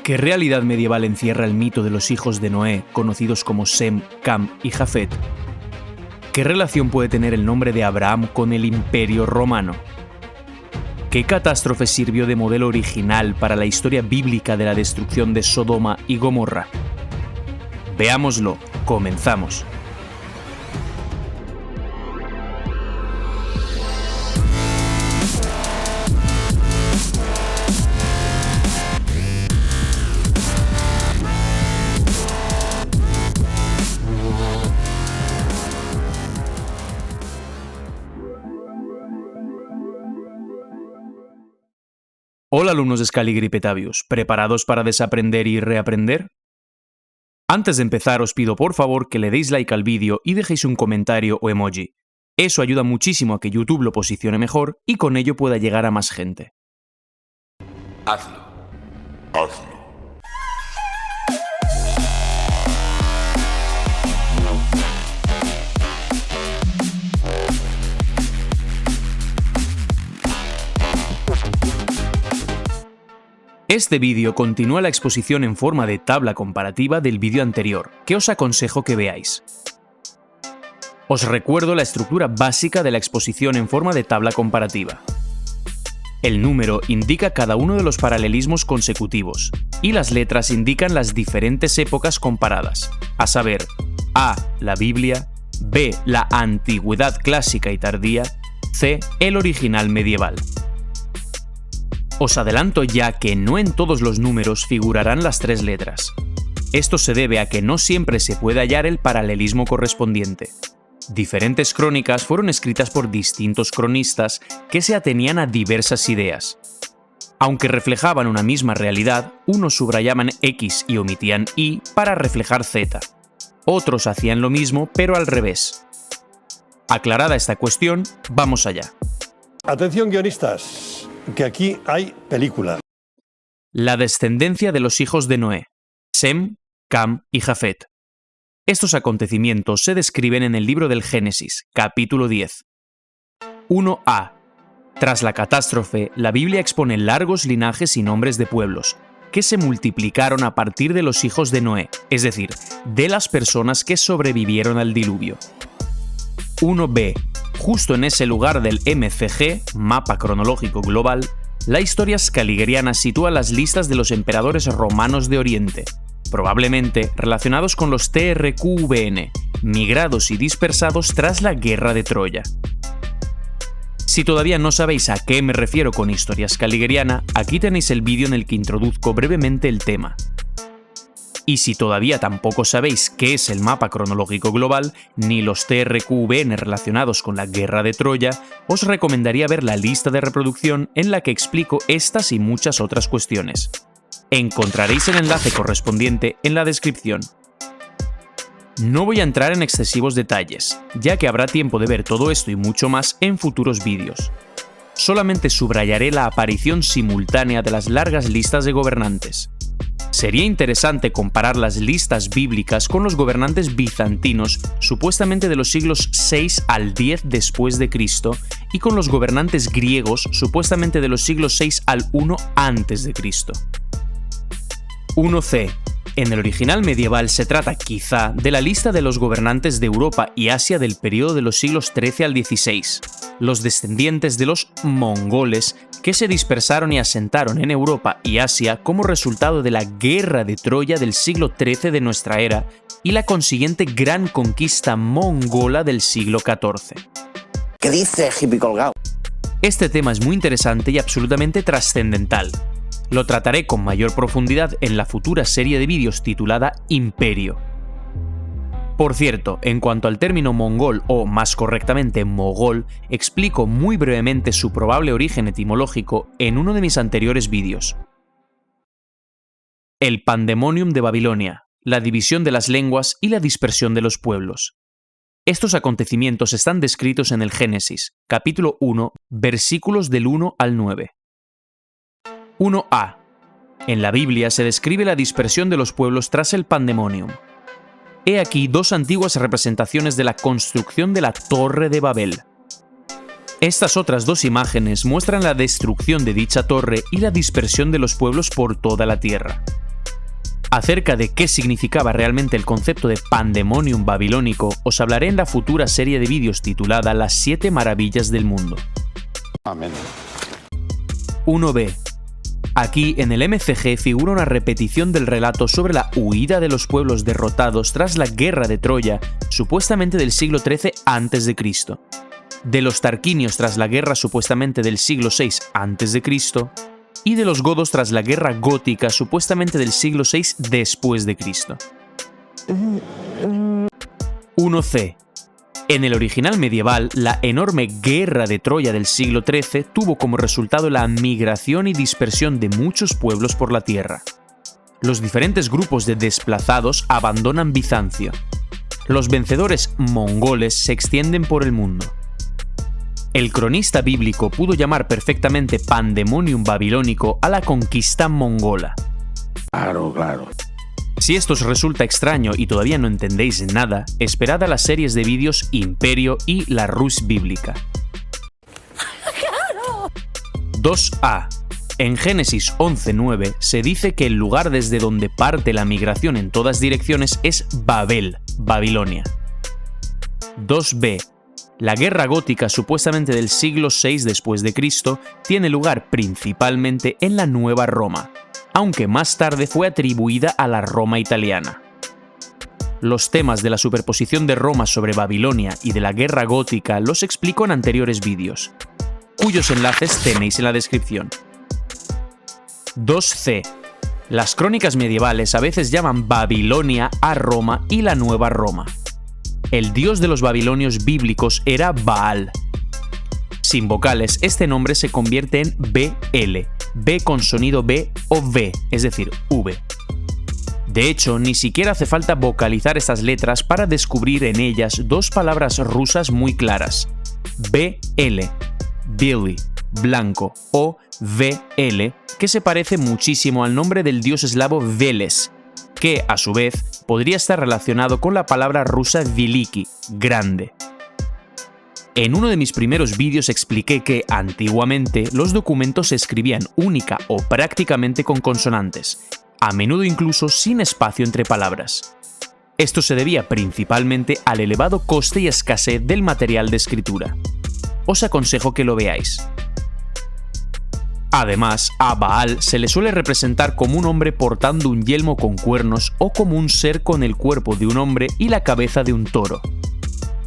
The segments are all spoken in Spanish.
¿Qué realidad medieval encierra el mito de los hijos de Noé, conocidos como Sem, Cam y Jafet? ¿Qué relación puede tener el nombre de Abraham con el Imperio Romano? ¿Qué catástrofe sirvió de modelo original para la historia bíblica de la destrucción de Sodoma y Gomorra? Veámoslo, comenzamos. Hola alumnos de Scaligeri Petavius, ¿preparados para desaprender y reaprender? Antes de empezar os pido por favor que le deis like al vídeo y dejéis un comentario o emoji. Eso ayuda muchísimo a que YouTube lo posicione mejor y con ello pueda llegar a más gente. Hazlo. Hazlo. Este vídeo continúa la exposición en forma de tabla comparativa del vídeo anterior, que os aconsejo que veáis. Os recuerdo la estructura básica de la exposición en forma de tabla comparativa. El número indica cada uno de los paralelismos consecutivos, y las letras indican las diferentes épocas comparadas, a saber, A, la Biblia, B, la antigüedad clásica y tardía, C, el original medieval. Os adelanto ya que no en todos los números figurarán las tres letras. Esto se debe a que no siempre se puede hallar el paralelismo correspondiente. Diferentes crónicas fueron escritas por distintos cronistas que se atenían a diversas ideas. Aunque reflejaban una misma realidad, unos subrayaban X y omitían Y para reflejar Z. Otros hacían lo mismo, pero al revés. Aclarada esta cuestión, vamos allá. Atención guionistas, que aquí hay película. La descendencia de los hijos de Noé, Sem, Cam y Jafet. Estos acontecimientos se describen en el libro del Génesis, capítulo 10. 1a. Tras la catástrofe, la Biblia expone largos linajes y nombres de pueblos, que se multiplicaron a partir de los hijos de Noé, es decir, de las personas que sobrevivieron al diluvio. 1b. Justo en ese lugar del MCG, Mapa Cronológico Global, la historia scaligeriana sitúa las listas de los emperadores romanos de Oriente, probablemente relacionados con los TRQVN, migrados y dispersados tras la Guerra de Troya. Si todavía no sabéis a qué me refiero con historia scaligeriana, aquí tenéis el vídeo en el que introduzco brevemente el tema. Y si todavía tampoco sabéis qué es el mapa cronológico global, ni los TRQVN relacionados con la Guerra de Troya, os recomendaría ver la lista de reproducción en la que explico estas y muchas otras cuestiones. Encontraréis el enlace correspondiente en la descripción. No voy a entrar en excesivos detalles, ya que habrá tiempo de ver todo esto y mucho más en futuros vídeos. Solamente subrayaré la aparición simultánea de las largas listas de gobernantes. Sería interesante comparar las listas bíblicas con los gobernantes bizantinos supuestamente de los siglos 6 al 10 después de Cristo y con los gobernantes griegos supuestamente de los siglos 6 al 1 antes de Cristo. 1c. En el original medieval se trata quizá de la lista de los gobernantes de Europa y Asia del periodo de los siglos 13 al 16, los descendientes de los mongoles que se dispersaron y asentaron en Europa y Asia como resultado de la Guerra de Troya del siglo XIII de nuestra era y la consiguiente gran conquista mongola del siglo XIV. ¿Qué dice, hippie colgado? Este tema es muy interesante y absolutamente trascendental. Lo trataré con mayor profundidad en la futura serie de vídeos titulada Imperio. Por cierto, en cuanto al término mongol o, más correctamente, mogol, explico muy brevemente su probable origen etimológico en uno de mis anteriores vídeos. El Pandemonium de Babilonia, la división de las lenguas y la dispersión de los pueblos. Estos acontecimientos están descritos en el Génesis, capítulo 1, versículos del 1 al 9. 1a. En la Biblia se describe la dispersión de los pueblos tras el Pandemonium. He aquí dos antiguas representaciones de la construcción de la Torre de Babel. Estas otras dos imágenes muestran la destrucción de dicha torre y la dispersión de los pueblos por toda la tierra. Acerca de qué significaba realmente el concepto de pandemonium babilónico, os hablaré en la futura serie de vídeos titulada Las 7 maravillas del mundo. Amén. 1b. Aquí, en el MCG, figura una repetición del relato sobre la huida de los pueblos derrotados tras la guerra de Troya, supuestamente del siglo XIII a.C., de los tarquinios tras la guerra supuestamente del siglo VI a.C., y de los godos tras la guerra gótica supuestamente del siglo VI después de Cristo. 1c. En el original medieval, la enorme guerra de Troya del siglo XIII tuvo como resultado la migración y dispersión de muchos pueblos por la tierra. Los diferentes grupos de desplazados abandonan Bizancio. Los vencedores mongoles se extienden por el mundo. El cronista bíblico pudo llamar perfectamente pandemonium babilónico a la conquista mongola. Claro. Si esto os resulta extraño y todavía no entendéis nada, esperad a las series de vídeos Imperio y la Rus bíblica. 2a. En Génesis 11:9 se dice que el lugar desde donde parte la migración en todas direcciones es Babel, Babilonia. 2b. La guerra gótica supuestamente del siglo VI después de Cristo tiene lugar principalmente en la Nueva Roma, aunque más tarde fue atribuida a la Roma italiana. Los temas de la superposición de Roma sobre Babilonia y de la guerra gótica los explico en anteriores vídeos, cuyos enlaces tenéis en la descripción. 2c. Las crónicas medievales a veces llaman Babilonia a Roma y la Nueva Roma. El dios de los babilonios bíblicos era Baal. Sin vocales, este nombre se convierte en BL, B con sonido B o V, es decir, V. De hecho, ni siquiera hace falta vocalizar estas letras para descubrir en ellas dos palabras rusas muy claras. BL, Billy, blanco, o VL, que se parece muchísimo al nombre del dios eslavo Veles, que, a su vez, podría estar relacionado con la palabra rusa Veliki, grande. En uno de mis primeros vídeos expliqué que, antiguamente, los documentos se escribían única o prácticamente con consonantes, a menudo incluso sin espacio entre palabras. Esto se debía principalmente al elevado coste y escasez del material de escritura. Os aconsejo que lo veáis. Además, a Baal se le suele representar como un hombre portando un yelmo con cuernos o como un ser con el cuerpo de un hombre y la cabeza de un toro.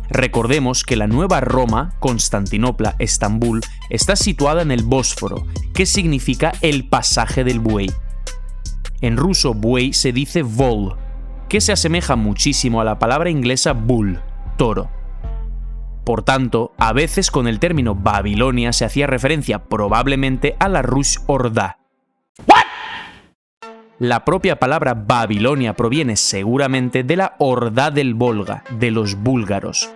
Recordemos que la Nueva Roma, Constantinopla, Estambul, está situada en el Bósforo, que significa el pasaje del buey. En ruso buey se dice vol, que se asemeja muchísimo a la palabra inglesa bull, toro. Por tanto, a veces con el término Babilonia se hacía referencia probablemente a la Rus Orda. La propia palabra Babilonia proviene seguramente de la Horda del Volga, de los búlgaros.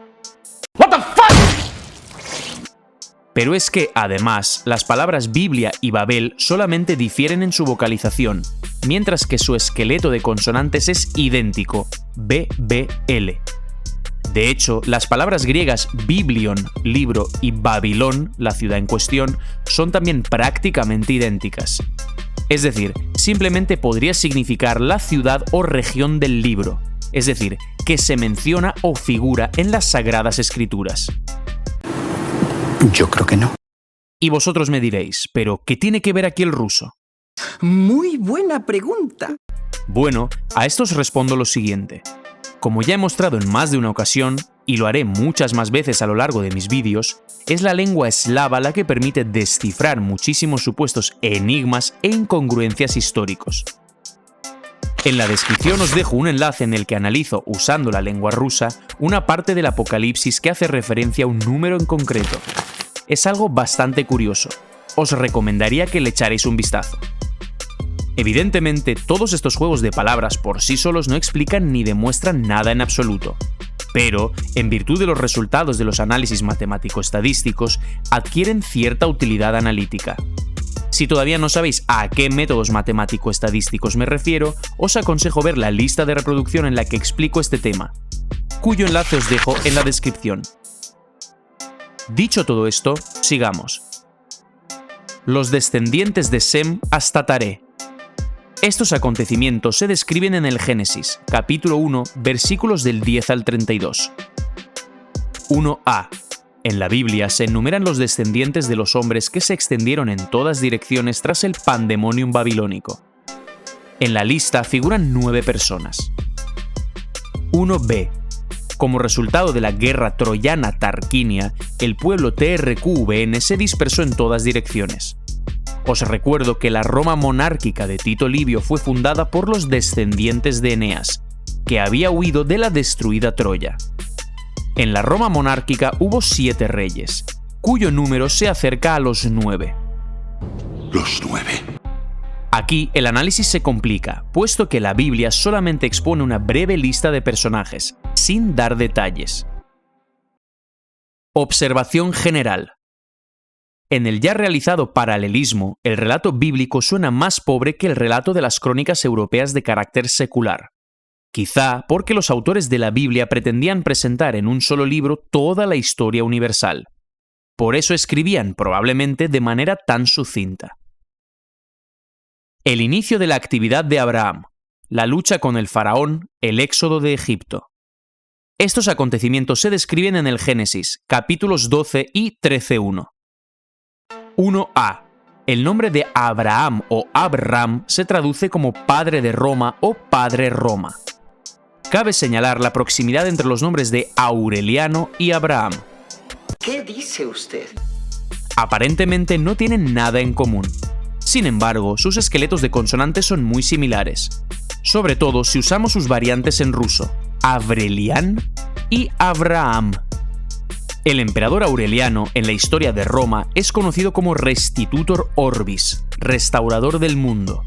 Pero es que, además, las palabras Biblia y Babel solamente difieren en su vocalización, mientras que su esqueleto de consonantes es idéntico, BBL. De hecho, las palabras griegas biblion, libro, y Babilón, la ciudad en cuestión, son también prácticamente idénticas. Es decir, simplemente podría significar la ciudad o región del libro, es decir, que se menciona o figura en las Sagradas Escrituras. Yo creo que no. Y vosotros me diréis, ¿pero qué tiene que ver aquí el ruso? Muy buena pregunta. Bueno, a esto os respondo lo siguiente. Como ya he mostrado en más de una ocasión, y lo haré muchas más veces a lo largo de mis vídeos, es la lengua eslava la que permite descifrar muchísimos supuestos enigmas e incongruencias históricos. En la descripción os dejo un enlace en el que analizo, usando la lengua rusa, una parte del Apocalipsis que hace referencia a un número en concreto. Es algo bastante curioso. Os recomendaría que le echaréis un vistazo. Evidentemente, todos estos juegos de palabras por sí solos no explican ni demuestran nada en absoluto. Pero, en virtud de los resultados de los análisis matemático-estadísticos, adquieren cierta utilidad analítica. Si todavía no sabéis a qué métodos matemático-estadísticos me refiero, os aconsejo ver la lista de reproducción en la que explico este tema, cuyo enlace os dejo en la descripción. Dicho todo esto, sigamos. Los descendientes de Sem hasta Taré. Estos acontecimientos se describen en el Génesis, capítulo 1, versículos del 10 al 32. 1a. En la Biblia se enumeran los descendientes de los hombres que se extendieron en todas direcciones tras el pandemonium babilónico. En la lista figuran 9 personas. 1b. Como resultado de la guerra troyana-tarquinia, el pueblo TRQVN se dispersó en todas direcciones. Os recuerdo que la Roma monárquica de Tito Livio fue fundada por los descendientes de Eneas, que había huido de la destruida Troya. En la Roma monárquica hubo 7 reyes, cuyo número se acerca a los 9. Los 9. Aquí el análisis se complica, puesto que la Biblia solamente expone una breve lista de personajes, sin dar detalles. Observación general. En el ya realizado paralelismo, el relato bíblico suena más pobre que el relato de las crónicas europeas de carácter secular. Quizá porque los autores de la Biblia pretendían presentar en un solo libro toda la historia universal. Por eso escribían probablemente de manera tan sucinta. El inicio de la actividad de Abraham, la lucha con el faraón, el éxodo de Egipto. Estos acontecimientos se describen en el Génesis, capítulos 12 y 13:1. 1a. El nombre de Abraham o Abram se traduce como padre de Roma o padre Roma. Cabe señalar la proximidad entre los nombres de Aureliano y Abraham. ¿Qué dice usted? Aparentemente no tienen nada en común. Sin embargo, sus esqueletos de consonantes son muy similares, sobre todo si usamos sus variantes en ruso, Avrelian y Abraham. El emperador Aureliano en la historia de Roma es conocido como Restitutor Orbis, restaurador del mundo.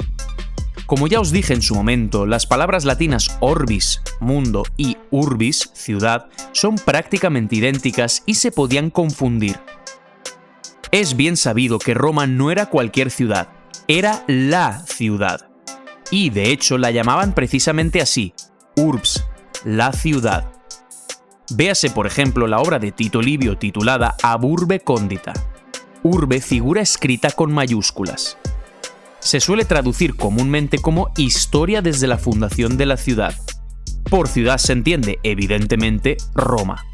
Como ya os dije en su momento, las palabras latinas orbis, mundo, y urbis, ciudad, son prácticamente idénticas y se podían confundir. Es bien sabido que Roma no era cualquier ciudad, era la ciudad. Y de hecho la llamaban precisamente así, urbs, la ciudad. Véase por ejemplo la obra de Tito Livio titulada Ab urbe condita. Urbe figura escrita con mayúsculas. Se suele traducir comúnmente como historia desde la fundación de la ciudad. Por ciudad se entiende, evidentemente, Roma.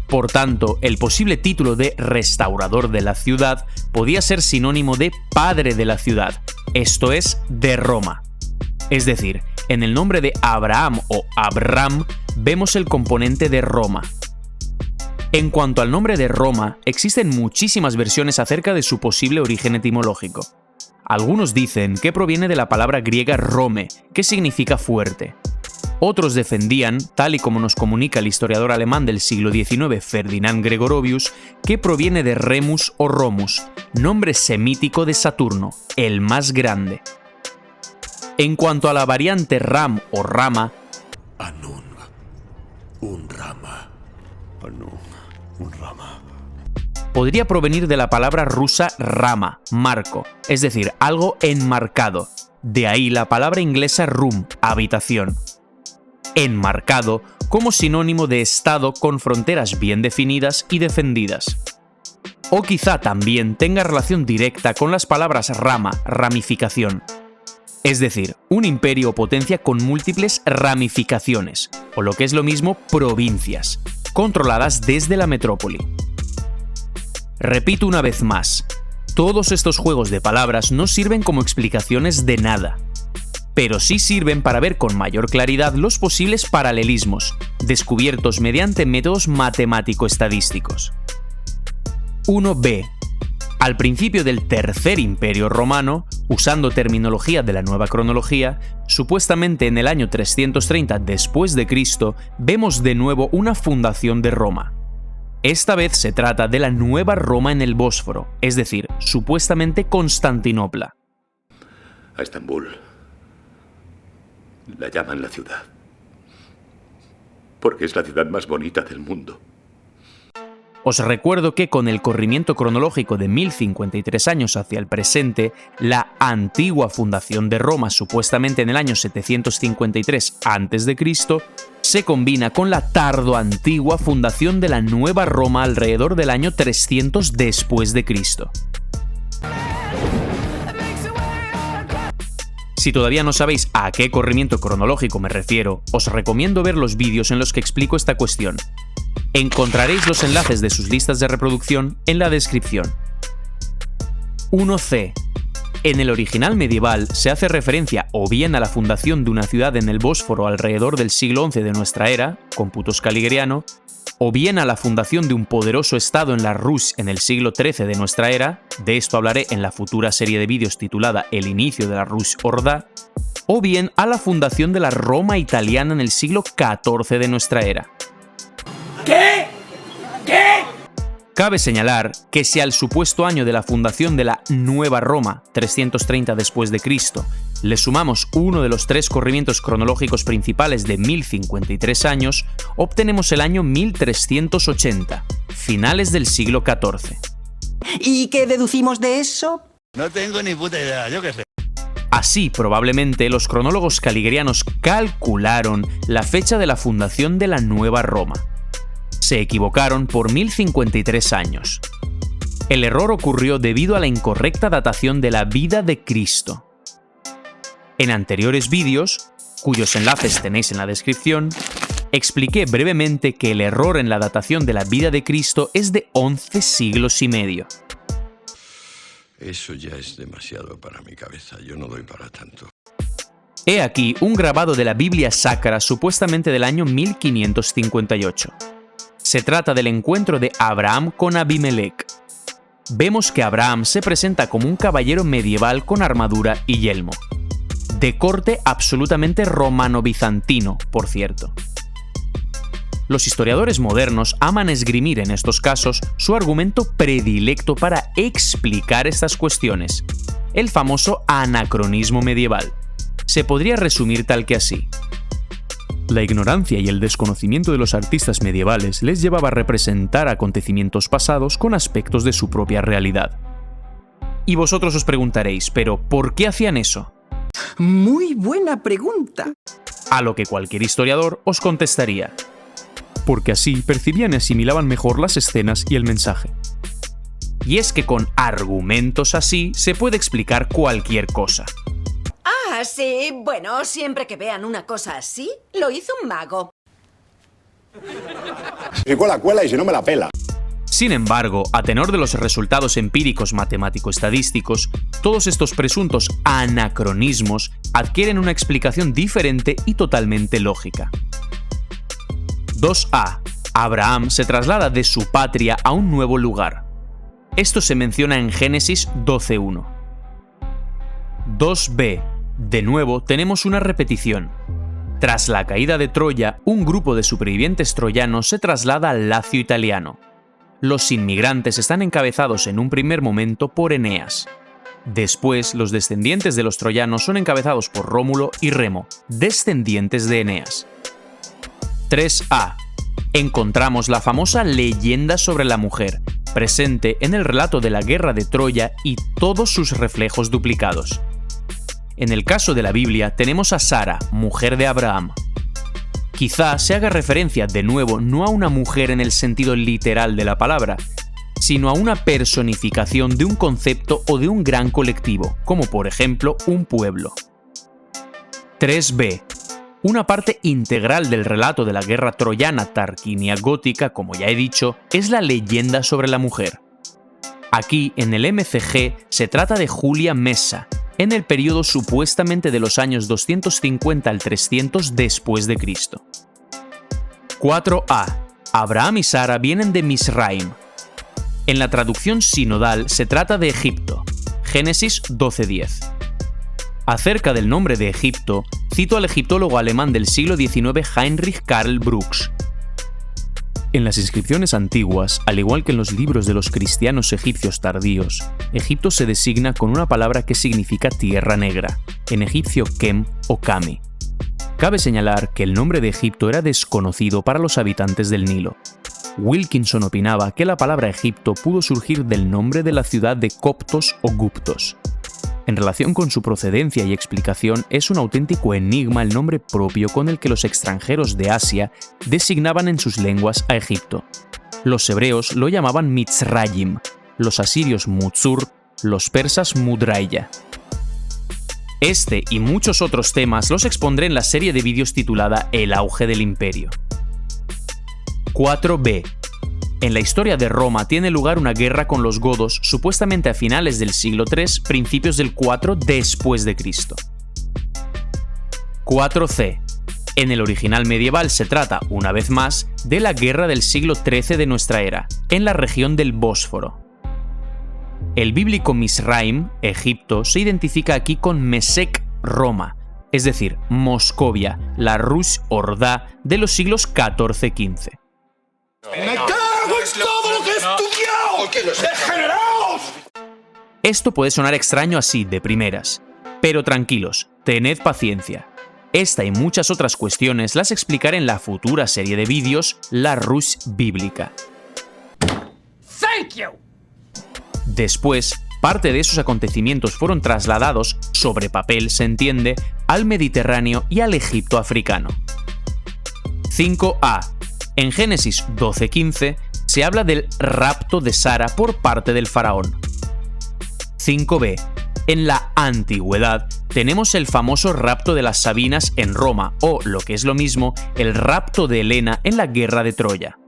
Por tanto, el posible título de restaurador de la ciudad podía ser sinónimo de padre de la ciudad, esto es, de Roma. Es decir, en el nombre de Abraham o Abram vemos el componente de Roma. En cuanto al nombre de Roma, existen muchísimas versiones acerca de su posible origen etimológico. Algunos dicen que proviene de la palabra griega Rome, que significa fuerte. Otros defendían, tal y como nos comunica el historiador alemán del siglo XIX Ferdinand Gregorovius, que proviene de Remus o Romus, nombre semítico de Saturno, el más grande. En cuanto a la variante Ram o Rama, Anun, un rama. Anun, un rama. podría provenir de la palabra rusa rama, marco, es decir, algo enmarcado. De ahí la palabra inglesa room, habitación. Enmarcado como sinónimo de estado con fronteras bien definidas y defendidas. O quizá también tenga relación directa con las palabras rama, ramificación. Es decir, un imperio o potencia con múltiples ramificaciones, o lo que es lo mismo, provincias, controladas desde la metrópoli. Repito una vez más, todos estos juegos de palabras no sirven como explicaciones de nada, pero sí sirven para ver con mayor claridad los posibles paralelismos, descubiertos mediante métodos matemático-estadísticos. 1b. Al principio del Tercer Imperio Romano, usando terminología de la nueva cronología, supuestamente en el año 330 después de Cristo, vemos de nuevo una fundación de Roma. Esta vez se trata de la nueva Roma en el Bósforo, es decir, supuestamente Constantinopla. A Estambul la llaman la ciudad, porque es la ciudad más bonita del mundo. Os recuerdo que con el corrimiento cronológico de 1053 años hacia el presente, la antigua fundación de Roma, supuestamente en el año 753 a.C., se combina con la tardoantigua fundación de la nueva Roma alrededor del año 300 después de Cristo. Si todavía no sabéis a qué corrimiento cronológico me refiero, os recomiendo ver los vídeos en los que explico esta cuestión. Encontraréis los enlaces de sus listas de reproducción en la descripción. 1c. En el original medieval se hace referencia o bien a la fundación de una ciudad en el Bósforo alrededor del siglo XI de nuestra era, cómputos caligeriano, o bien a la fundación de un poderoso estado en la Rus en el siglo XIII de nuestra era, de esto hablaré en la futura serie de vídeos titulada El inicio de la Rus Orda, o bien a la fundación de la Roma italiana en el siglo XIV de nuestra era. ¿Qué? Cabe señalar que si al supuesto año de la fundación de la Nueva Roma, 330 después de Cristo, le sumamos uno de los 3 corrimientos cronológicos principales de 1053 años, obtenemos el año 1380, finales del siglo XIV. ¿Y qué deducimos de eso? No tengo ni puta idea, yo qué sé. Así, probablemente, los cronólogos caligerianos calcularon la fecha de la fundación de la Nueva Roma. Se equivocaron por 1053 años. El error ocurrió debido a la incorrecta datación de la vida de Cristo. En anteriores vídeos, cuyos enlaces tenéis en la descripción, expliqué brevemente que el error en la datación de la vida de Cristo es de 11 siglos y medio. Eso ya es demasiado para mi cabeza. Yo no doy para tanto. He aquí un grabado de la Biblia Sacra supuestamente del año 1558. Se trata del encuentro de Abraham con Abimelech. Vemos que Abraham se presenta como un caballero medieval con armadura y yelmo. De corte absolutamente romano-bizantino, por cierto. Los historiadores modernos aman esgrimir en estos casos su argumento predilecto para explicar estas cuestiones, el famoso anacronismo medieval. Se podría resumir tal que así. La ignorancia y el desconocimiento de los artistas medievales les llevaba a representar acontecimientos pasados con aspectos de su propia realidad. Y vosotros os preguntaréis, ¿pero por qué hacían eso? Muy buena pregunta. A lo que cualquier historiador os contestaría: porque así percibían y asimilaban mejor las escenas y el mensaje. Y es que con argumentos así se puede explicar cualquier cosa. Ah, sí, bueno, siempre que vean una cosa así, lo hizo un mago. Si cuela y si no me la pela. Sin embargo, a tenor de los resultados empíricos matemático-estadísticos, todos estos presuntos anacronismos adquieren una explicación diferente y totalmente lógica. 2a. Abraham se traslada de su patria a un nuevo lugar. Esto se menciona en Génesis 12:1. 2b. De nuevo tenemos una repetición. Tras la caída de Troya, un grupo de supervivientes troyanos se traslada al Lacio italiano. Los inmigrantes están encabezados en un primer momento por Eneas. Después, los descendientes de los troyanos son encabezados por Rómulo y Remo, descendientes de Eneas. 3a. Encontramos la famosa leyenda sobre la mujer, presente en el relato de la guerra de Troya y todos sus reflejos duplicados. En el caso de la Biblia tenemos a Sara, mujer de Abraham. Quizá se haga referencia de nuevo no a una mujer en el sentido literal de la palabra, sino a una personificación de un concepto o de un gran colectivo, como por ejemplo un pueblo. 3b. Una parte integral del relato de la guerra troyana tarquinia gótica, como ya he dicho, es la leyenda sobre la mujer. Aquí, en el MCG, se trata de Julia Messa, en el periodo supuestamente de los años 250 al 300 después de Cristo. 4a. Abraham y Sara vienen de Misraim. En la traducción sinodal se trata de Egipto. Génesis 12:10. Acerca del nombre de Egipto, cito al egiptólogo alemán del siglo XIX Heinrich Karl Brugsch. En las inscripciones antiguas, al igual que en los libros de los cristianos egipcios tardíos, Egipto se designa con una palabra que significa tierra negra, en egipcio Kem o Kami. Cabe señalar que el nombre de Egipto era desconocido para los habitantes del Nilo. Wilkinson opinaba que la palabra Egipto pudo surgir del nombre de la ciudad de Coptos o Guptos. En relación con su procedencia y explicación, es un auténtico enigma el nombre propio con el que los extranjeros de Asia designaban en sus lenguas a Egipto. Los hebreos lo llamaban Mitzrayim, los asirios Mutsur, los persas Mudraya. Este y muchos otros temas los expondré en la serie de vídeos titulada El auge del imperio. 4b. En la historia de Roma tiene lugar una guerra con los godos supuestamente a finales del siglo III, principios del 4 después de Cristo. 4c. En el original medieval se trata, una vez más, de la guerra del siglo XIII de nuestra era, en la región del Bósforo. El bíblico Misraim, Egipto, se identifica aquí con Mesec, Roma, es decir, Moscovia, la Rus Ordá de los siglos XIV-XV. ¡Me cago en todo lo que he estudiado! ¡Que los degenerados! Esto puede sonar extraño así, de primeras, pero tranquilos, tened paciencia. Esta y muchas otras cuestiones las explicaré en la futura serie de vídeos La Rus Bíblica. Thank you. Después, parte de esos acontecimientos fueron trasladados, sobre papel se entiende, al Mediterráneo y al Egipto africano. 5a. En Génesis 12:15 se habla del rapto de Sara por parte del faraón. 5b. En la antigüedad tenemos el famoso rapto de las Sabinas en Roma, o, lo que es lo mismo, el rapto de Helena en la guerra de Troya.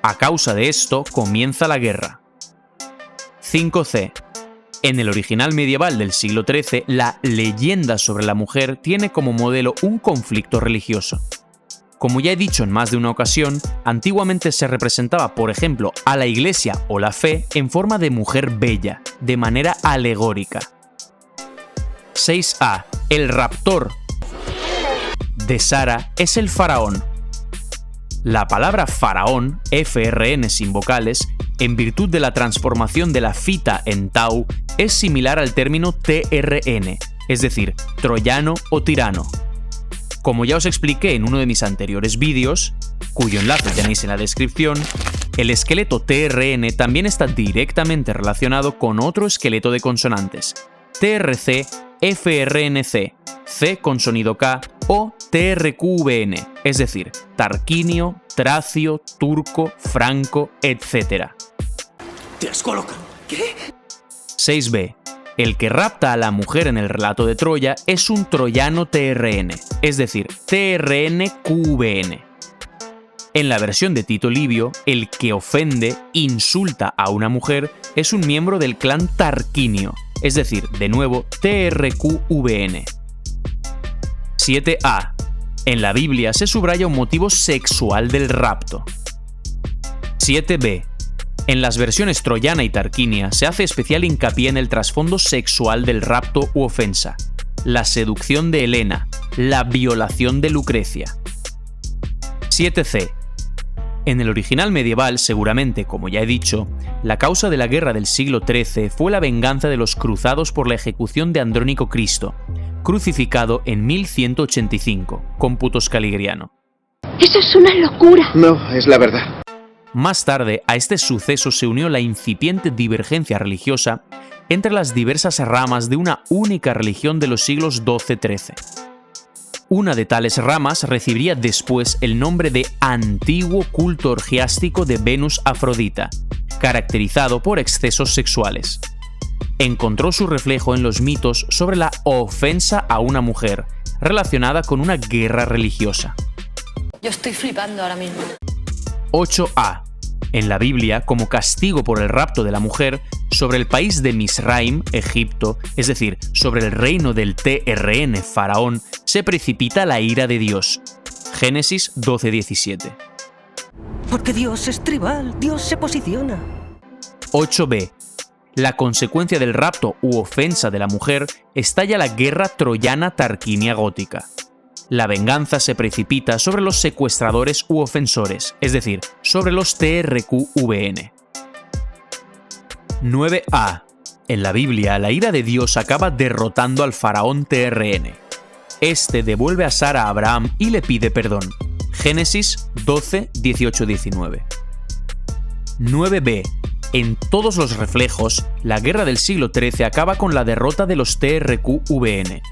A causa de esto comienza la guerra. 5c. En el original medieval del siglo XIII, la leyenda sobre la mujer tiene como modelo un conflicto religioso. Como ya he dicho en más de una ocasión, antiguamente se representaba, por ejemplo, a la iglesia o la fe en forma de mujer bella, de manera alegórica. 6a. El raptor de Sara es el faraón. La palabra faraón, FRN sin vocales, en virtud de la transformación de la fita en tau, es similar al término TRN, es decir, troyano o tirano. Como ya os expliqué en uno de mis anteriores vídeos, cuyo enlace tenéis en la descripción, el esqueleto TRN también está directamente relacionado con otro esqueleto de consonantes, TRC, FRNC, C con sonido K o TRQVN, es decir, tarquinio, tracio, turco, franco, etc. ¿Te has colocado? ¿Qué? 6b. El que rapta a la mujer en el relato de Troya es un troyano TRN, es decir, TRNQVN. En la versión de Tito Livio, el que ofende, insulta a una mujer es un miembro del clan Tarquinio, es decir, de nuevo, TRQVN. 7a. En la Biblia se subraya un motivo sexual del rapto. 7b. En las versiones troyana y tarquinia se hace especial hincapié en el trasfondo sexual del rapto u ofensa, la seducción de Helena, la violación de Lucrecia. 7c. En el original medieval, seguramente, como ya he dicho, la causa de la guerra del siglo XIII fue la venganza de los cruzados por la ejecución de Andrónico Cristo, crucificado en 1185, cómputos Caligriano. ¡Eso es una locura! No, es la verdad. Más tarde, a este suceso se unió la incipiente divergencia religiosa entre las diversas ramas de una única religión de los siglos XII-XIII. Una de tales ramas recibiría después el nombre de antiguo culto orgiástico de Venus Afrodita, caracterizado por excesos sexuales. Encontró su reflejo en los mitos sobre la ofensa a una mujer, relacionada con una guerra religiosa. Yo estoy flipando ahora mismo. 8a. En la Biblia, como castigo por el rapto de la mujer, sobre el país de Misraim, Egipto, es decir, sobre el reino del TRN, faraón, se precipita la ira de Dios. Génesis 12:17. Porque Dios es tribal, Dios se posiciona. 8b. La consecuencia del rapto u ofensa de la mujer estalla la guerra troyana tarquinia gótica. La venganza se precipita sobre los secuestradores u ofensores, es decir, sobre los TRQVN. 9a. En la Biblia, la ira de Dios acaba derrotando al faraón TRN. Este devuelve a Sara a Abraham y le pide perdón. Génesis 12:18-19. 9b. En todos los reflejos, la guerra del siglo XIII acaba con la derrota de los TRQVN.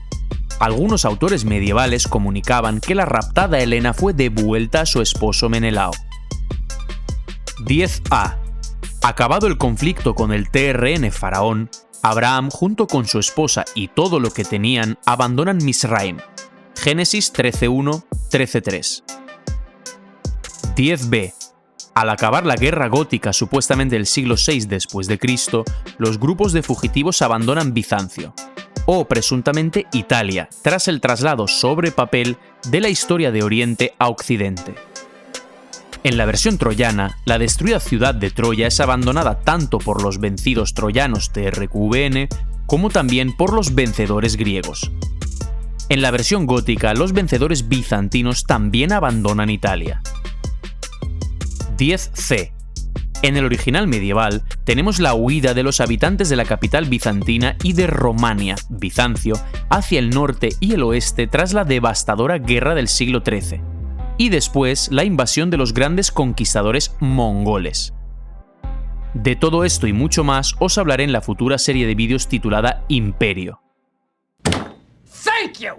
Algunos autores medievales comunicaban que la raptada Helena fue devuelta a su esposo Menelao. 10a. Acabado el conflicto con el TRN faraón, Abraham, junto con su esposa y todo lo que tenían, abandonan Misraim. Génesis 13.1, 13.3. 10b. Al acabar la guerra gótica supuestamente del siglo VI después de Cristo, los grupos de fugitivos abandonan Bizancio, o presuntamente Italia, tras el traslado sobre papel de la historia de Oriente a Occidente. En la versión troyana, la destruida ciudad de Troya es abandonada tanto por los vencidos troyanos TRQVN como también por los vencedores griegos. En la versión gótica, los vencedores bizantinos también abandonan Italia. 10c. En el original medieval tenemos la huida de los habitantes de la capital bizantina y de Romania, Bizancio, hacia el norte y el oeste tras la devastadora guerra del siglo XIII, y después la invasión de los grandes conquistadores mongoles. De todo esto y mucho más os hablaré en la futura serie de vídeos titulada Imperio. Thank you.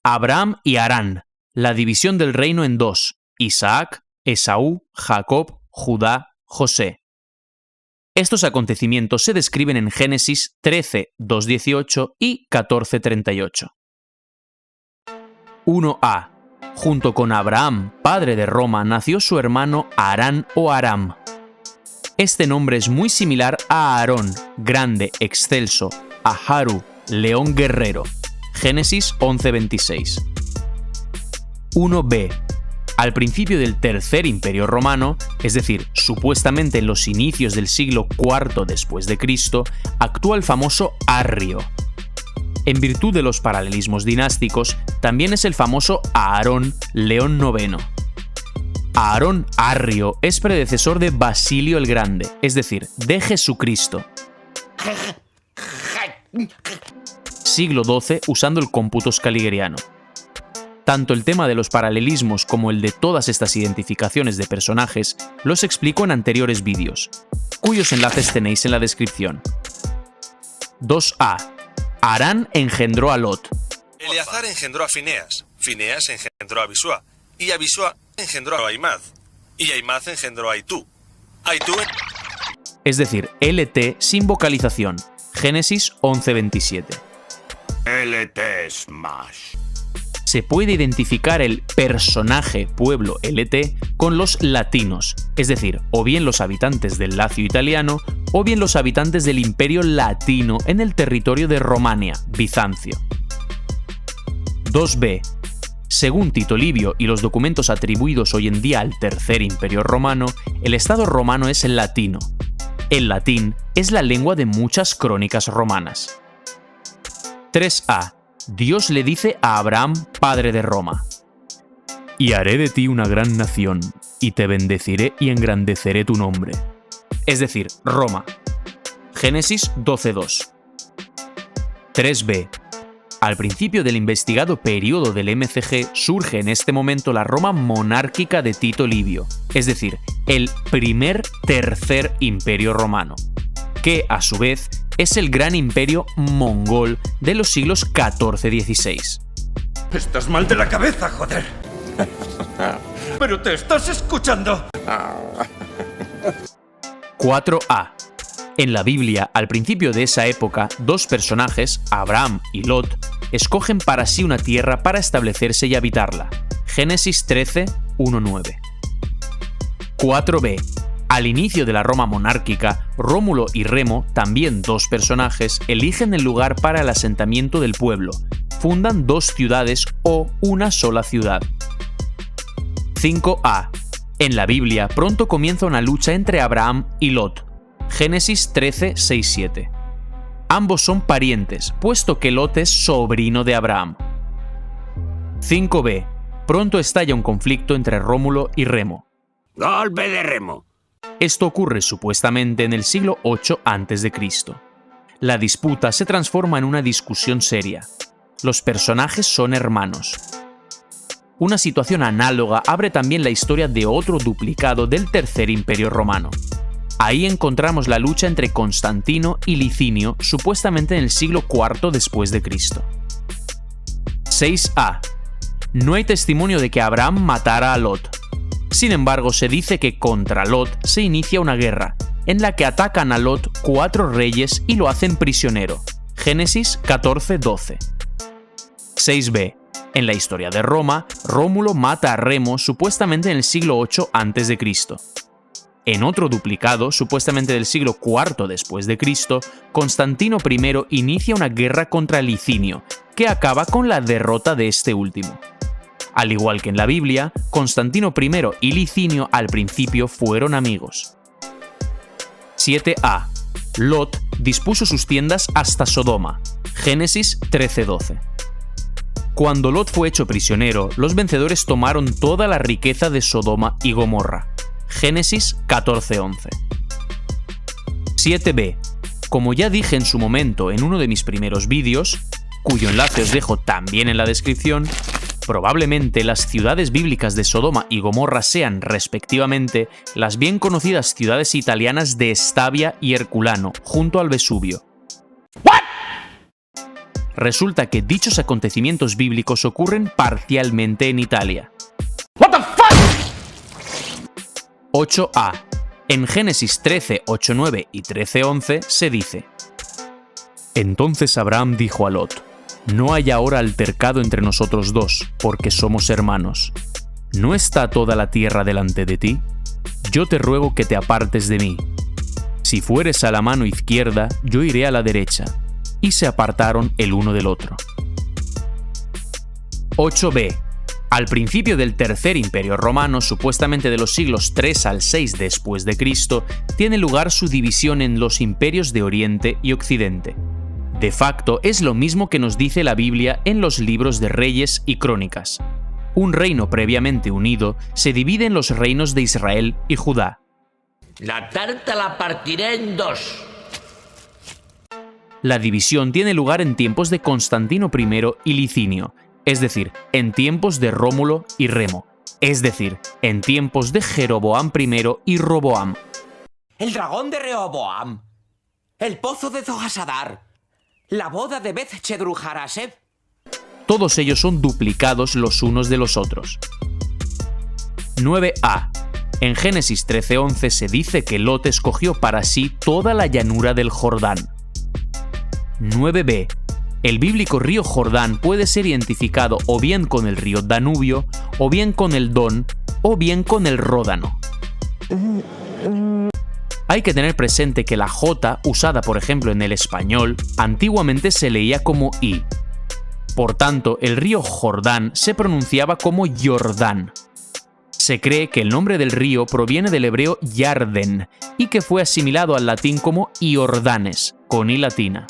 Abraham y Harán, la división del reino en dos: Isaac, Esaú, Jacob, Judá, José. Estos acontecimientos se describen en Génesis 13, 2:18 y 14:38. 1a. Junto con Abraham, padre de Roma, nació su hermano Harán o Aram. Este nombre es muy similar a Aarón, grande, excelso, a Haru, león guerrero. Génesis 11:26. 1b. Al principio del Tercer Imperio Romano, es decir, supuestamente en los inicios del siglo IV después de Cristo, actúa el famoso Arrio. En virtud de los paralelismos dinásticos, también es el famoso Aarón, León IX. Aarón Arrio es predecesor de Basilio el Grande, es decir, de Jesucristo. Siglo XII usando el cómputo scaligeriano. Tanto el tema de los paralelismos como el de todas estas identificaciones de personajes los explico en anteriores vídeos, cuyos enlaces tenéis en la descripción. 2a. Harán engendró a Lot. Eleazar engendró a Fineas, Fineas engendró a Abisúa, y Abisúa engendró a Aimaz, y Aimaz engendró a Aitú. Aitú Es decir, LT sin vocalización. Génesis 11:27. LT Smash. Se puede identificar el personaje pueblo LT con los latinos, es decir, o bien los habitantes del Lacio italiano, o bien los habitantes del Imperio Latino en el territorio de Romania, Bizancio. 2b. Según Tito Livio y los documentos atribuidos hoy en día al Tercer Imperio Romano, el Estado romano es el latino. El latín es la lengua de muchas crónicas romanas. 3a. Dios le dice a Abraham, padre de Roma: «Y haré de ti una gran nación, y te bendeciré y engrandeceré tu nombre». Es decir, Roma. Génesis 12:2. 3b. Al principio del investigado periodo del MCG surge en este momento la Roma monárquica de Tito Livio, es decir, el primer tercer imperio romano, que a su vez es el gran imperio mongol de los siglos XIV-XVI. Estás mal de la cabeza, joder. Pero te estás escuchando. 4a. En la Biblia, al principio de esa época, dos personajes, Abraham y Lot, escogen para sí una tierra para establecerse y habitarla. Génesis 13, 1-9. 4b. Al inicio de la Roma monárquica, Rómulo y Remo, también dos personajes, eligen el lugar para el asentamiento del pueblo. Fundan dos ciudades o una sola ciudad. 5a. En la Biblia pronto comienza una lucha entre Abraham y Lot. Génesis 13, 6-7. Ambos son parientes, puesto que Lot es sobrino de Abraham. 5b. Pronto estalla un conflicto entre Rómulo y Remo. Golpe de Remo. Esto ocurre supuestamente en el siglo VIII a.C. La disputa se transforma en una discusión seria. Los personajes son hermanos. Una situación análoga abre también la historia de otro duplicado del Tercer Imperio Romano. Ahí encontramos la lucha entre Constantino y Licinio, supuestamente en el siglo IV después de Cristo. 6a. No hay testimonio de que Abraham matara a Lot. Sin embargo, se dice que contra Lot se inicia una guerra, en la que atacan a Lot 4 reyes y lo hacen prisionero. Génesis 14:12. 6b. En la historia de Roma, Rómulo mata a Remo supuestamente en el siglo VIII a.C. En otro duplicado, supuestamente del siglo IV después de Cristo, Constantino I inicia una guerra contra Licinio, que acaba con la derrota de este último. Al igual que en la Biblia, Constantino I y Licinio al principio fueron amigos. 7a. Lot dispuso sus tiendas hasta Sodoma. Génesis 13:12. Cuando Lot fue hecho prisionero, los vencedores tomaron toda la riqueza de Sodoma y Gomorra. Génesis 14:11. 7b. Como ya dije en su momento en uno de mis primeros vídeos, cuyo enlace os dejo también en la descripción, probablemente las ciudades bíblicas de Sodoma y Gomorra sean, respectivamente, las bien conocidas ciudades italianas de Estavia y Herculano, junto al Vesubio. Resulta que dichos acontecimientos bíblicos ocurren parcialmente en Italia. 8a. En Génesis 13, 8, 9 y 13, 11 se dice: Entonces Abraham dijo a Lot: No hay ahora altercado entre nosotros dos, porque somos hermanos. ¿No está toda la tierra delante de ti? Yo te ruego que te apartes de mí. Si fueres a la mano izquierda, yo iré a la derecha. Y se apartaron el uno del otro. 8b. Al principio del Tercer Imperio Romano, supuestamente de los siglos 3 al 6 después de Cristo, tiene lugar su división en los imperios de Oriente y Occidente. De facto, es lo mismo que nos dice la Biblia en los libros de Reyes y Crónicas. Un reino previamente unido se divide en los reinos de Israel y Judá. La tarta la partiré en dos. La división tiene lugar en tiempos de Constantino I y Licinio, es decir, en tiempos de Rómulo y Remo, es decir, en tiempos de Jeroboam I y Roboam. El dragón de Rehoboam. El pozo de Zohasadar. La boda de Beth Chedrujaraseb. Todos ellos son duplicados los unos de los otros. 9a. En Génesis 13:11 se dice que Lot escogió para sí toda la llanura del Jordán. 9b. El bíblico río Jordán puede ser identificado o bien con el río Danubio, o bien con el Don, o bien con el Ródano. Hay que tener presente que la J, usada por ejemplo en el español, antiguamente se leía como I. Por tanto, el río Jordán se pronunciaba como Jordán. Se cree que el nombre del río proviene del hebreo Yarden y que fue asimilado al latín como Iordanes, con I latina.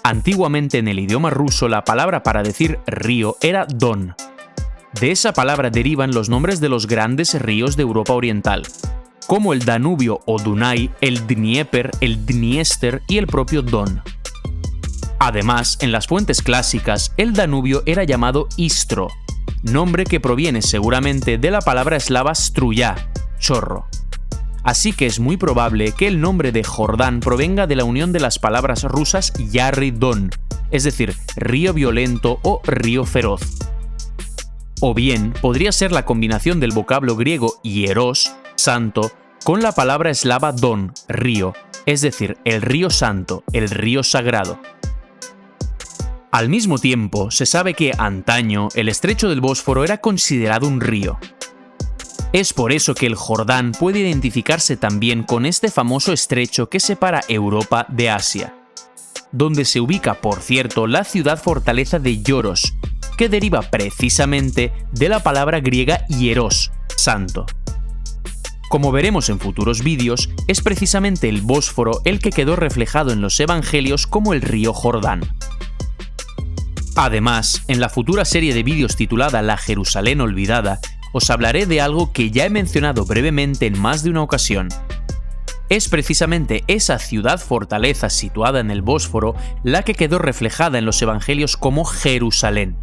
Antiguamente en el idioma ruso la palabra para decir río era Don. De esa palabra derivan los nombres de los grandes ríos de Europa Oriental, como el Danubio o Dunay, el Dnieper, el Dniester y el propio Don. Además, en las fuentes clásicas, el Danubio era llamado Istro, nombre que proviene seguramente de la palabra eslava struya, chorro. Así que es muy probable que el nombre de Jordán provenga de la unión de las palabras rusas Yar y Don, es decir, río violento o río feroz. O bien podría ser la combinación del vocablo griego hieros, santo, con la palabra eslava Don, río, es decir, el río santo, el río sagrado. Al mismo tiempo, se sabe que antaño el estrecho del Bósforo era considerado un río. Es por eso que el Jordán puede identificarse también con este famoso estrecho que separa Europa de Asia, donde se ubica, por cierto, la ciudad-fortaleza de Yoros, que deriva precisamente de la palabra griega hieros, santo. Como veremos en futuros vídeos, es precisamente el Bósforo el que quedó reflejado en los evangelios como el río Jordán. Además, en la futura serie de vídeos titulada La Jerusalén Olvidada, os hablaré de algo que ya he mencionado brevemente en más de una ocasión. Es precisamente esa ciudad-fortaleza situada en el Bósforo la que quedó reflejada en los evangelios como Jerusalén.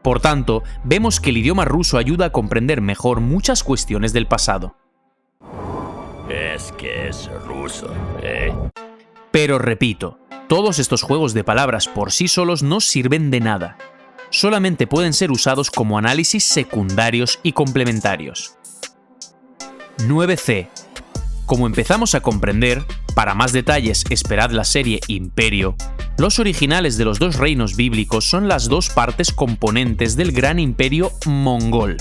Por tanto, vemos que el idioma ruso ayuda a comprender mejor muchas cuestiones del pasado. Es que es ruso, ¿eh? Pero repito, todos estos juegos de palabras por sí solos no sirven de nada. Solamente pueden ser usados como análisis secundarios y complementarios. 9c. Como empezamos a comprender, para más detalles esperad la serie Imperio, los originales de los dos reinos bíblicos son las dos partes componentes del gran imperio mongol,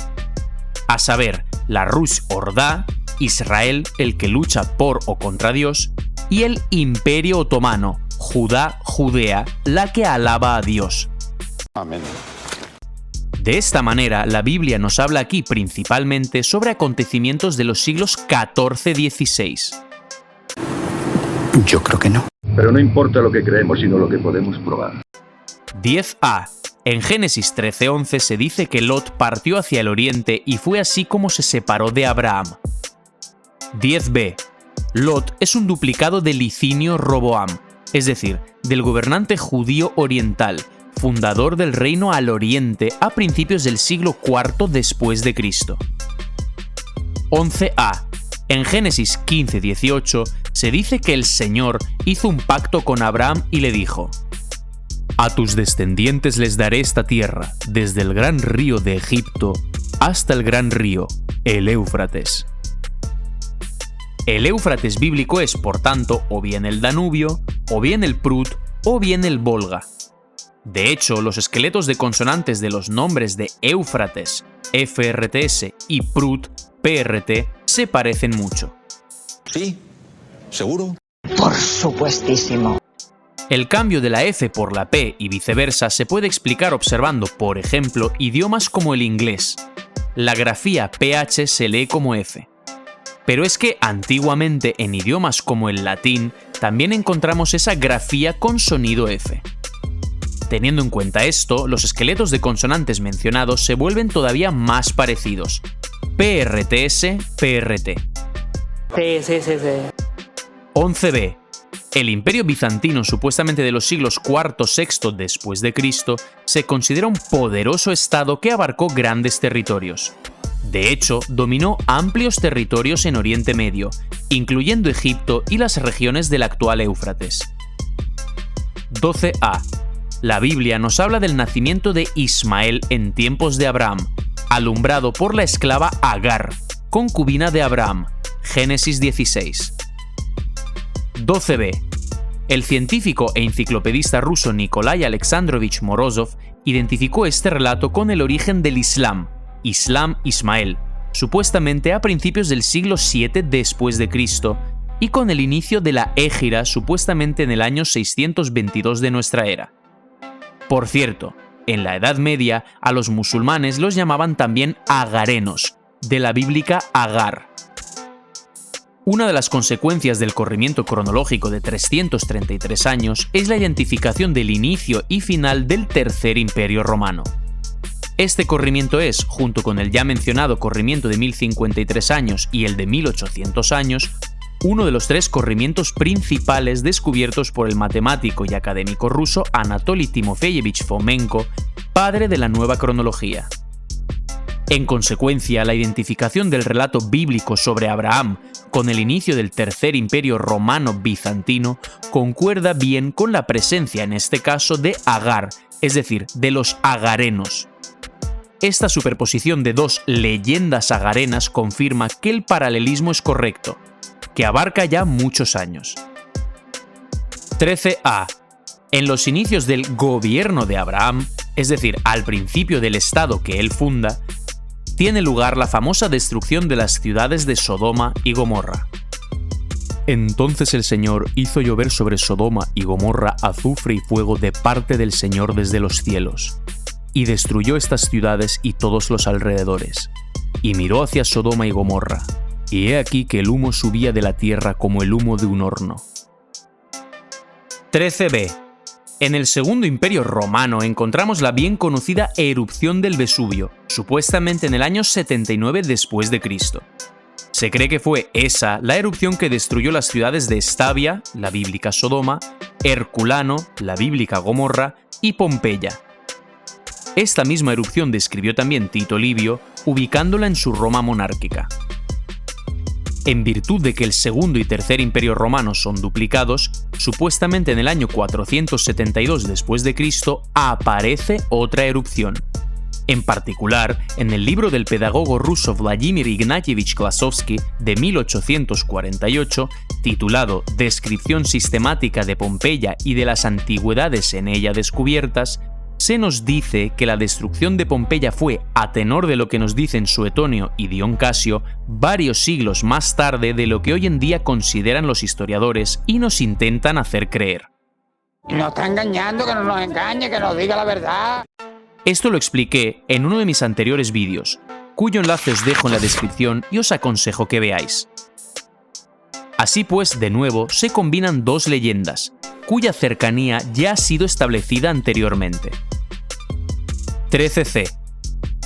a saber, la Rus Ordá, Israel, el que lucha por o contra Dios, y el Imperio Otomano, Judá, Judea, la que alaba a Dios. Amén. De esta manera, la Biblia nos habla aquí principalmente sobre acontecimientos de los siglos XIV-XVI. Yo creo que no. Pero no importa lo que creemos, sino lo que podemos probar. 10a. En Génesis 13:11 se dice que Lot partió hacia el oriente y fue así como se separó de Abraham. 10b. Lot es un duplicado de Licinio Roboam, es decir, del gobernante judío oriental, fundador del reino al oriente a principios del siglo IV después de Cristo. 11a. En Génesis 15:18 se dice que el Señor hizo un pacto con Abraham y le dijo: «A tus descendientes les daré esta tierra, desde el gran río de Egipto hasta el gran río, el Éufrates». El Éufrates bíblico es, por tanto, o bien el Danubio, o bien el Prut, o bien el Volga. De hecho, los esqueletos de consonantes de los nombres de Éufrates, FRTS, y Prut, PRT, se parecen mucho. ¿Sí? ¿Seguro? Por supuestísimo. El cambio de la F por la P y viceversa se puede explicar observando, por ejemplo, idiomas como el inglés. La grafía PH se lee como F. Pero es que antiguamente en idiomas como el latín también encontramos esa grafía con sonido F. Teniendo en cuenta esto, los esqueletos de consonantes mencionados se vuelven todavía más parecidos. PRTS, PRT. Sí. 11b. El imperio bizantino, supuestamente de los siglos IV-VI después de Cristo, se considera un poderoso estado que abarcó grandes territorios. De hecho, dominó amplios territorios en Oriente Medio, incluyendo Egipto y las regiones del actual Éufrates. 12a. La Biblia nos habla del nacimiento de Ismael en tiempos de Abraham, alumbrado por la esclava Agar, concubina de Abraham. Génesis 16. 12b. El científico e enciclopedista ruso Nikolai Alexandrovich Morozov identificó este relato con el origen del Islam, Islam Ismael, supuestamente a principios del siglo VII después de Cristo, y con el inicio de la Égira supuestamente en el año 622 de nuestra era. Por cierto, en la Edad Media a los musulmanes los llamaban también agarenos, de la bíblica Agar. Una de las consecuencias del corrimiento cronológico de 333 años es la identificación del inicio y final del Tercer Imperio Romano. Este corrimiento es, junto con el ya mencionado corrimiento de 1053 años y el de 1800 años, uno de los tres corrimientos principales descubiertos por el matemático y académico ruso Anatoly Timofeyevich Fomenko, padre de la nueva cronología. En consecuencia, la identificación del relato bíblico sobre Abraham con el inicio del Tercer Imperio Romano Bizantino concuerda bien con la presencia en este caso de Agar, es decir, de los agarenos. Esta superposición de dos leyendas agarenas confirma que el paralelismo es correcto, que abarca ya muchos años. 13a. En los inicios del gobierno de Abraham, es decir, al principio del estado que él funda, tiene lugar la famosa destrucción de las ciudades de Sodoma y Gomorra. Entonces el Señor hizo llover sobre Sodoma y Gomorra azufre y fuego de parte del Señor desde los cielos, y destruyó estas ciudades y todos los alrededores, y miró hacia Sodoma y Gomorra, y he aquí que el humo subía de la tierra como el humo de un horno. 13b. En el Segundo Imperio Romano encontramos la bien conocida erupción del Vesubio, supuestamente en el año 79 después de Cristo. Se cree que fue esa la erupción que destruyó las ciudades de Estavia, la bíblica Sodoma, Herculano, la bíblica Gomorra, y Pompeya. Esta misma erupción describió también Tito Livio, ubicándola en su Roma monárquica. En virtud de que el segundo y tercer imperio romanos son duplicados, supuestamente en el año 472 después de Cristo aparece otra erupción. En particular, en el libro del pedagogo ruso Vladimir Ignatyevich Klasovsky de 1848, titulado Descripción sistemática de Pompeya y de las antigüedades en ella descubiertas, se nos dice que la destrucción de Pompeya fue, a tenor de lo que nos dicen Suetonio y Dion Casio, varios siglos más tarde de lo que hoy en día consideran los historiadores y nos intentan hacer creer. Nos está engañando, que no nos engañe, que nos diga la verdad. Esto lo expliqué en uno de mis anteriores vídeos, cuyo enlace os dejo en la descripción y os aconsejo que veáis. Así pues, de nuevo, se combinan dos leyendas, cuya cercanía ya ha sido establecida anteriormente. 13c.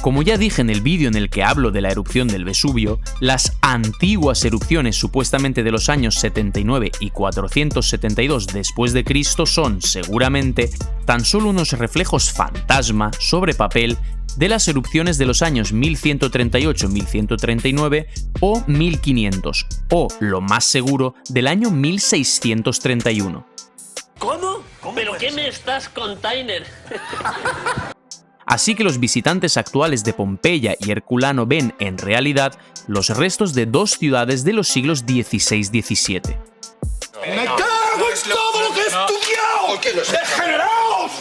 Como ya dije en el vídeo en el que hablo de la erupción del Vesubio, las antiguas erupciones supuestamente de los años 79 y 472 después de Cristo son, seguramente, tan solo unos reflejos fantasma sobre papel de las erupciones de los años 1138-1139 o 1500, o, lo más seguro, del año 1631. ¿Cómo? ¿Pero qué me estás contando? Así que los visitantes actuales de Pompeya y Herculano ven, en realidad, los restos de dos ciudades de los siglos XVI-XVII. ¡Me cago en todo lo que he estudiado! ¡Que los degenerados!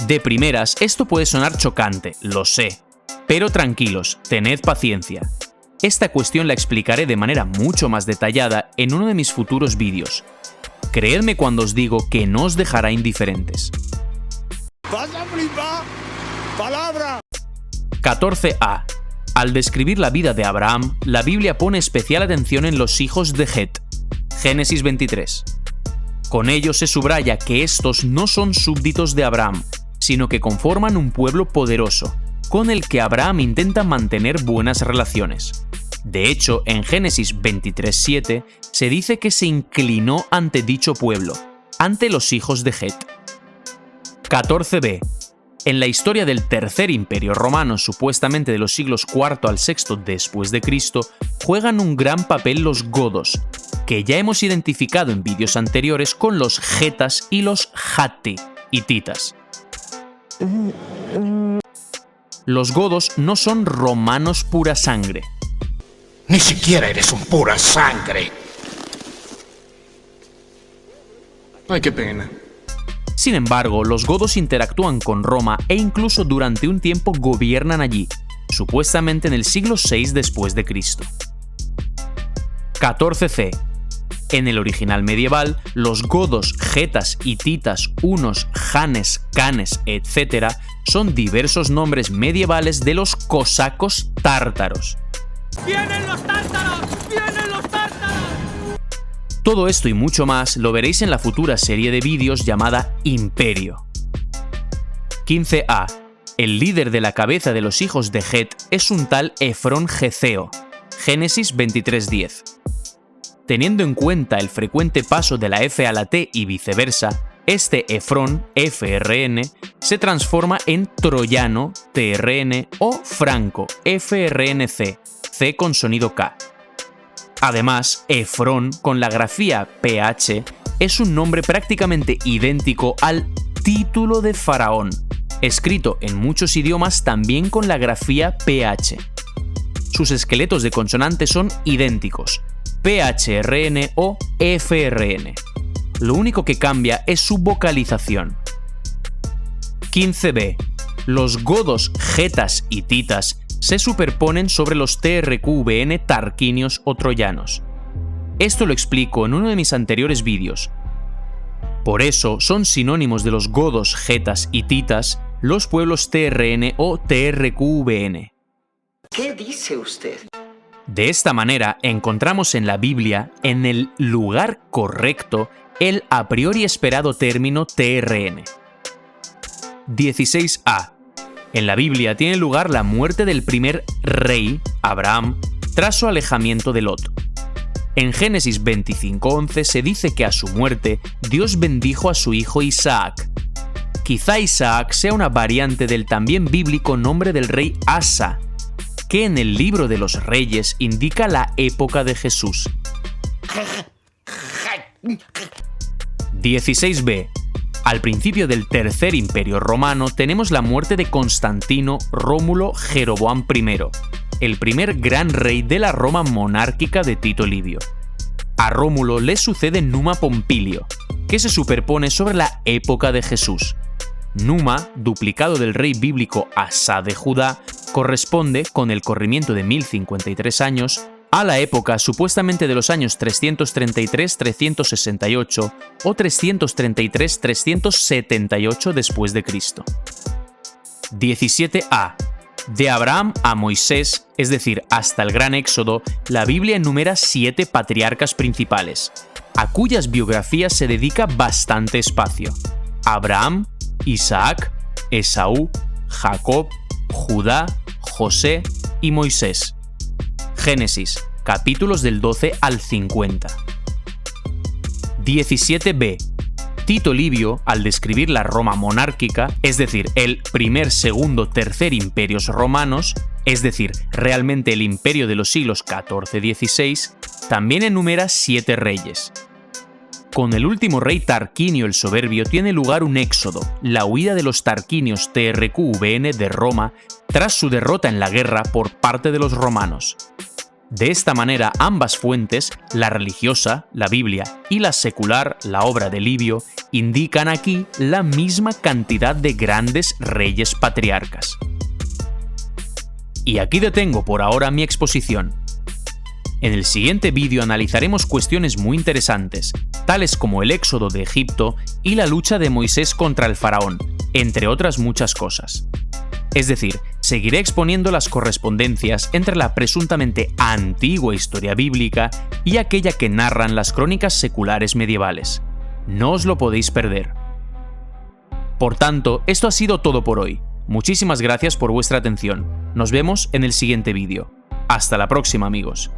De primeras, esto puede sonar chocante, lo sé. Pero tranquilos, tened paciencia. Esta cuestión la explicaré de manera mucho más detallada en uno de mis futuros vídeos. Creedme cuando os digo que no os dejará indiferentes. ¡Vas a flipar! ¡Palabra! 14a. Al describir la vida de Abraham, la Biblia pone especial atención en los hijos de Het. Génesis 23. Con ello se subraya que estos no son súbditos de Abraham, sino que conforman un pueblo poderoso, con el que Abraham intenta mantener buenas relaciones. De hecho, en Génesis 23:7 se dice que se inclinó ante dicho pueblo, ante los hijos de Het. 14b. En la historia del Tercer Imperio Romano, supuestamente de los siglos IV al VI después de Cristo, juegan un gran papel los godos, que ya hemos identificado en vídeos anteriores con los getas y los hititas. Los godos no son romanos pura sangre. Ni siquiera eres un pura sangre. Ay, qué pena. Sin embargo, los godos interactúan con Roma e incluso durante un tiempo gobiernan allí, supuestamente en el siglo VI después de Cristo. 14c. En el original medieval, los godos, getas, hititas, hunos, janes, canes, etc. son diversos nombres medievales de los cosacos tártaros. ¡Vienen los tártaros! ¡Vienen los tártaros! Todo esto y mucho más lo veréis en la futura serie de vídeos llamada Imperio. 15a. El líder de la cabeza de los hijos de Het es un tal Efrón Geceo. Génesis 23:10. Teniendo en cuenta el frecuente paso de la F a la T y viceversa, este Efrón, FRN, se transforma en troyano, TRN, o franco, FRNC, C con sonido K. Además, Efrón, con la grafía PH, es un nombre prácticamente idéntico al título de faraón, escrito en muchos idiomas también con la grafía PH. Sus esqueletos de consonantes son idénticos, PHRN o FRN. Lo único que cambia es su vocalización. 15b. Los godos, getas y hititas se superponen sobre los TRQVN tarquinios o troyanos. Esto lo explico en uno de mis anteriores vídeos. Por eso son sinónimos de los godos, getas y hititas los pueblos TRN o TRQVN. ¿Qué dice usted? De esta manera encontramos en la Biblia, en el lugar correcto, el a priori esperado término TRN. 16a. En la Biblia tiene lugar la muerte del primer rey, Abraham, tras su alejamiento de Lot. En Génesis 25:11 se dice que a su muerte Dios bendijo a su hijo Isaac. quizá Isaac sea una variante del también bíblico nombre del rey Asa, que en el libro de los Reyes indica la época de Jesús. 16b. Al principio del Tercer Imperio Romano tenemos la muerte de Constantino Rómulo Jeroboam I, el primer gran rey de la Roma monárquica de Tito Livio. A Rómulo le sucede Numa Pompilio, que se superpone sobre la época de Jesús. Numa, duplicado del rey bíblico Asa de Judá, corresponde, con el corrimiento de 1053 años, a la época supuestamente de los años 333-368 o 333-378 después de Cristo. 17a. De Abraham a Moisés, es decir, hasta el Gran Éxodo, la Biblia enumera 7 patriarcas principales, a cuyas biografías se dedica bastante espacio: Abraham, Isaac, Esaú, Jacob, Judá, José y Moisés. Génesis, capítulos del 12 al 50. 17b. Tito Livio, al describir la Roma monárquica, es decir, el primer, segundo, tercer imperios romanos, es decir, realmente el imperio de los siglos XIV-XVI, también enumera 7 reyes. Con el último rey Tarquinio el Soberbio tiene lugar un éxodo, la huida de los tarquinios TRQVN de Roma tras su derrota en la guerra por parte de los romanos. De esta manera, ambas fuentes, la religiosa, la Biblia, y la secular, la obra de Livio, indican aquí la misma cantidad de grandes reyes patriarcas. Y aquí detengo por ahora mi exposición. En el siguiente vídeo analizaremos cuestiones muy interesantes, tales como el éxodo de Egipto y la lucha de Moisés contra el faraón, entre otras muchas cosas. Es decir, seguiré exponiendo las correspondencias entre la presuntamente antigua historia bíblica y aquella que narran las crónicas seculares medievales. No os lo podéis perder. Por tanto, esto ha sido todo por hoy. Muchísimas gracias por vuestra atención. Nos vemos en el siguiente vídeo. Hasta la próxima, amigos.